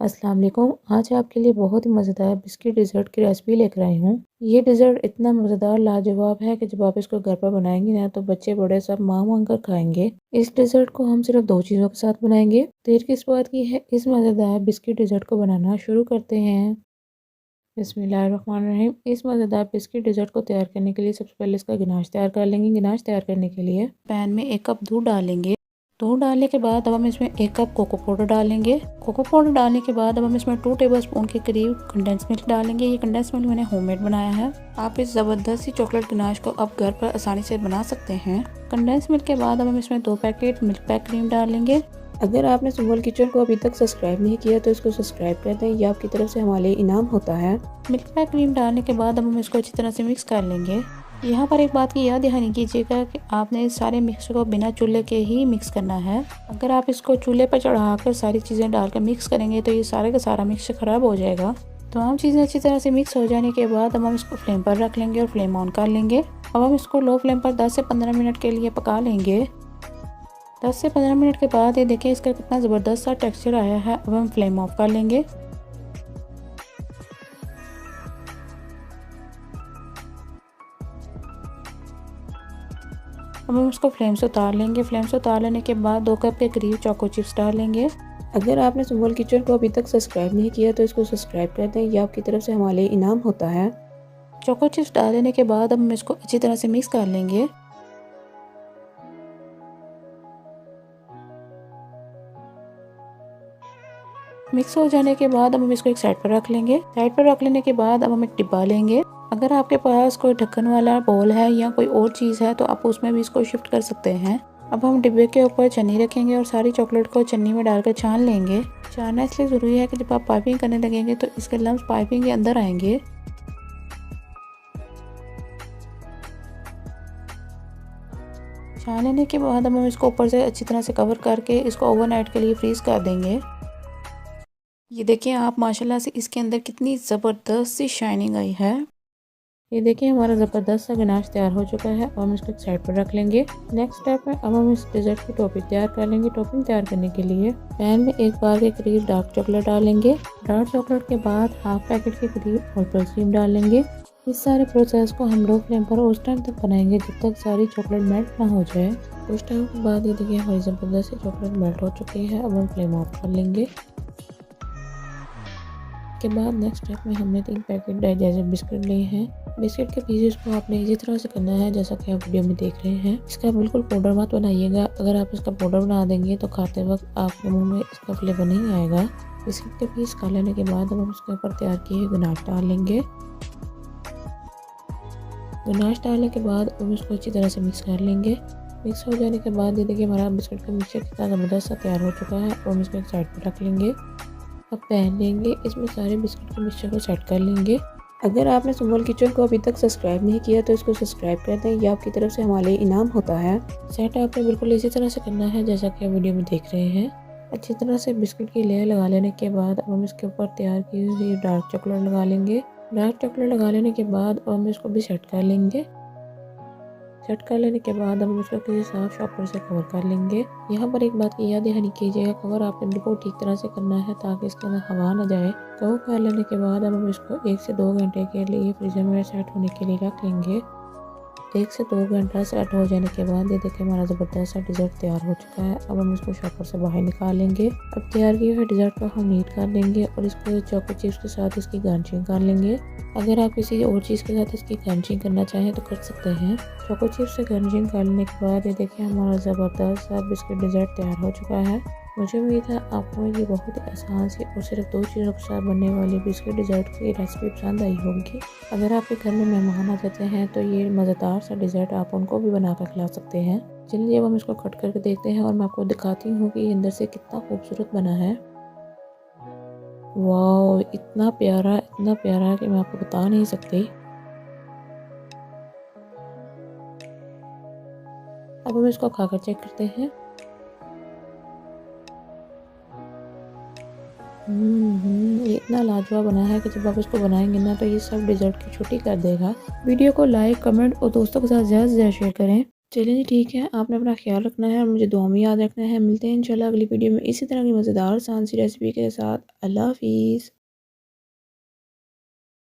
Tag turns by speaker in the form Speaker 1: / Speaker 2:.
Speaker 1: अस्सलाम वालेकुम। आज आपके लिए बहुत ही मज़ेदार बिस्किट डिज़र्ट की रेसिपी लेकर आई हूँ। ये डिज़र्ट इतना मज़ेदार लाजवाब है कि जब आप इसको घर पर बनाएंगे ना तो बच्चे बड़े सब मांग कर खाएंगे। इस डिज़र्ट को हम सिर्फ दो चीज़ों के साथ बनाएंगे। देर किस बात की है, इस मज़ेदार बिस्किट डिज़र्ट को बनाना शुरू करते हैं। बिस्मिल्लाहिर्रहमानिर्रहीम। इस मज़ेदार बिस्किट डिज़र्ट को तैयार करने के लिए सबसे पहले इसका गिनाश तैयार कर लेंगे। गिनाश तैयार करने के लिए पैन में 1 कप दूध डालेंगे। दूध डालने के बाद अब हम इसमें 1 कप कोको पाउडर डालेंगे। कोको पाउडर डालने के बाद अब हम इसमें 2 टेबलस्पून के करीब कंडेंस मिल्क डालेंगे। ये कंडेंस मिल्क मैंने होममेड बनाया है। आप इस ज़बरदस्त सी चॉकलेट गिनाश को अब घर पर आसानी से बना सकते हैं। कंडेंस मिल्क के बाद अब हम इसमें 2 पैकेट मिल्क पैक क्रीम डालेंगे। अगर आपने सुम्बुल किचन को अभी तक सब्सक्राइब नहीं किया तो इसको सब्सक्राइब कर दें, ये आपकी तरफ से हमारे लिए इनाम होता है। मिल्क पैक क्रीम डालने के बाद अब हम इसको अच्छी तरह से मिक्स कर लेंगे। यहाँ पर एक बात की याद दहानी कीजिएगा कि आपने इस सारे मिक्स को बिना चूल्हे के ही मिक्स करना है। अगर आप इसको चूल्हे पर चढ़ाकर सारी चीज़ें डालकर मिक्स करेंगे तो ये सारे का सारा मिक्सचर ख़राब हो जाएगा। तमाम चीज़ें अच्छी तरह से मिक्स हो जाने के बाद अब हम इसको फ्लेम पर रख लेंगे और फ्लेम ऑन कर लेंगे। अब हम इसको लो फ्लेम पर 10 से 15 मिनट के लिए पका लेंगे। 10 से 15 मिनट के बाद ये देखें इसका कितना ज़बरदस्त सा टेक्सचर आया है। अब हम फ्लेम ऑफ कर लेंगे। अब हम उसको फ्लेम से उतार लेंगे। फ्लेम से उतार लेने के बाद 2 कप के करीब चोको चिप्स डाल लेंगे। अगर आपने सुम्बुल किचन को अभी तक सब्सक्राइब नहीं किया तो इसको सब्सक्राइब कर दें, ये आपकी तरफ से हमारे लिए इनाम होता है। चोको चिप्स डाल देने के बाद अब हम इसको अच्छी तरह से मिक्स कर लेंगे। मिक्स हो जाने के बाद अब हम इसको एक साइड पर रख लेंगे। साइड पर रख लेने के बाद अब हम एक डिब्बा लेंगे। अगर आपके पास कोई ढक्कन वाला बोल है या कोई और चीज़ है तो आप उसमें भी इसको शिफ्ट कर सकते हैं। अब हम डिब्बे के ऊपर चन्नी रखेंगे और सारी चॉकलेट को चन्नी में डालकर छान लेंगे। छानना इसलिए ज़रूरी है कि जब आप पाइपिंग करने लगेंगे तो इसके लम्स पाइपिंग के अंदर आएंगे। छान लेने के बाद अब हम इसको ऊपर से अच्छी तरह से कवर करके इसको ओवरनाइट के लिए फ्रीज़ कर देंगे। ये देखिए आप माशाल्लाह से इसके अंदर कितनी ज़बरदस्त सी शाइनिंग आई है। ये देखिए हमारा ज़बरदस्त सा गनाश तैयार हो चुका है। अब हम इसको एक साइड पर रख लेंगे। नेक्स्ट स्टेप में अब हम इस डिज़र्ट की टॉपिंग तैयार कर लेंगे। टॉपिंग तैयार करने के लिए पैन में 1 बार के करीब डार्क चॉकलेट डालेंगे। डार्क चॉकलेट के बाद हाफ पैकेट के करीब ऑल्टर क्रीम डालेंगे। इस सारे प्रोसेस को हम लो फ्लेम पर उस टाइम तक बनाएंगे जब तक सारी चॉकलेट मेल्ट ना हो जाए। कुछ टाइम के बाद ये देखिए हमारी ज़बरदस्त सी चॉकलेट मेल्ट हो चुकी है। अब हम फ्लेम ऑफ कर लेंगे। के बाद नेक्स्ट स्टेप में हमने 3 पैकेट डाइजेस्ट बिस्किट लिए हैं। बिस्किट के पीसेस को आपने इसी तरह से करना है जैसा कि आप वीडियो में देख रहे हैं। इसका बिल्कुल पाउडर मत बनाइएगा। अगर आप इसका पाउडर बना देंगे तो खाते वक्त आपके मुंह में इसका फ्लेवर नहीं आएगा। बिस्किट के पीस खा लेने के बाद हम उसके ऊपर तैयार किए गनाश डाल लेंगे। गनाश डालने के बाद हम इसको अच्छी तरह से मिक्स कर लेंगे। मिक्स हो जाने के बाद ये देखिए हमारा बिस्किट का मिक्सचर कितना ज़बरदस्त सा तैयार हो चुका है। और हम इसको एक साइड पर रख लेंगे। अब पैन लेंगे, इसमें सारे बिस्किट के मिक्सचर को सेट कर लेंगे। अगर आपने सुम्बुल किचन को अभी तक सब्सक्राइब नहीं किया तो इसको सब्सक्राइब कर दें, ये आपकी तरफ से हमारे लिए इनाम होता है। सेट आपने बिल्कुल इसी तरह से करना है जैसा कि आप वीडियो में देख रहे हैं। अच्छी तरह से बिस्किट की लेयर लगा लेने के बाद अब हम इसके ऊपर तैयार की हुई डार्क चॉकलेट लगा लेंगे। डार्क चॉकलेट लगा लेने के बाद अब हम इसको भी सेट कर लेंगे। सेट कर लेने के बाद हम इसको किसी साफ शॉपर से कवर कर लेंगे। यहाँ पर एक बात की याद दहानी कीजिएगा, कवर आपने बिल्कुल ठीक तरह से करना है ताकि इसके अंदर हवा ना जाए। कवर कर लेने के बाद अब हम इसको 1 से 2 घंटे के लिए फ्रीजर में सेट होने के लिए रख लेंगे। 1 से 2 घंटा सेट हो जाने के बाद ये देखिए हमारा ज़बरदस्त सा डिज़र्ट तैयार हो चुका है। अब हम इसको शॉपर से बाहर निकाल लेंगे। अब तैयार किए हुए डिज़र्ट को हम नीट कर लेंगे और इसको चोको चिप्स के साथ इसकी गार्निशिंग कर लेंगे। अगर आप किसी और चीज़ के साथ इसकी गार्निशिंग करना चाहें तो कर सकते हैं। चोको चिप्स से गार्निशिंग कर लेने के बाद ये देखिए हमारा ज़बरदस्त सा बिस्किट डिज़र्ट तैयार हो चुका है। मुझे उम्मीद है आपको ये बहुत ही आसान सी और सिर्फ 2 चीज़ों के साथ बनने वाली बिस्किट डिज़र्ट की रेसिपी पसंद आई होगी। अगर आपके घर में मेहमान आ जाते हैं तो ये मज़ेदार सा डिज़र्ट आप उनको भी बना कर खिला सकते हैं। चलिए अब हम इसको कट करके देखते हैं और मैं आपको दिखाती हूँ कि ये अंदर से कितना खूबसूरत बना है। वाह, इतना प्यारा कि मैं आपको बता नहीं सकती। अब हम इसको खाकर चेक करते हैं। ये इतना लाजवाब बना है कि जब आप इसको बनाएंगे ना तो ये सब डिज़र्ट की छुट्टी कर देगा। वीडियो को लाइक, कमेंट और दोस्तों के साथ ज़्यादा से ज़्यादा शेयर करें। चलिए जी ठीक है, आपने अपना ख्याल रखना है और मुझे दुआ में याद रखना है। मिलते हैं इंशाल्लाह अगली वीडियो में इसी तरह की मज़ेदार और आसान सी रेसिपी के साथ। अल्लाह हाफ़िज़।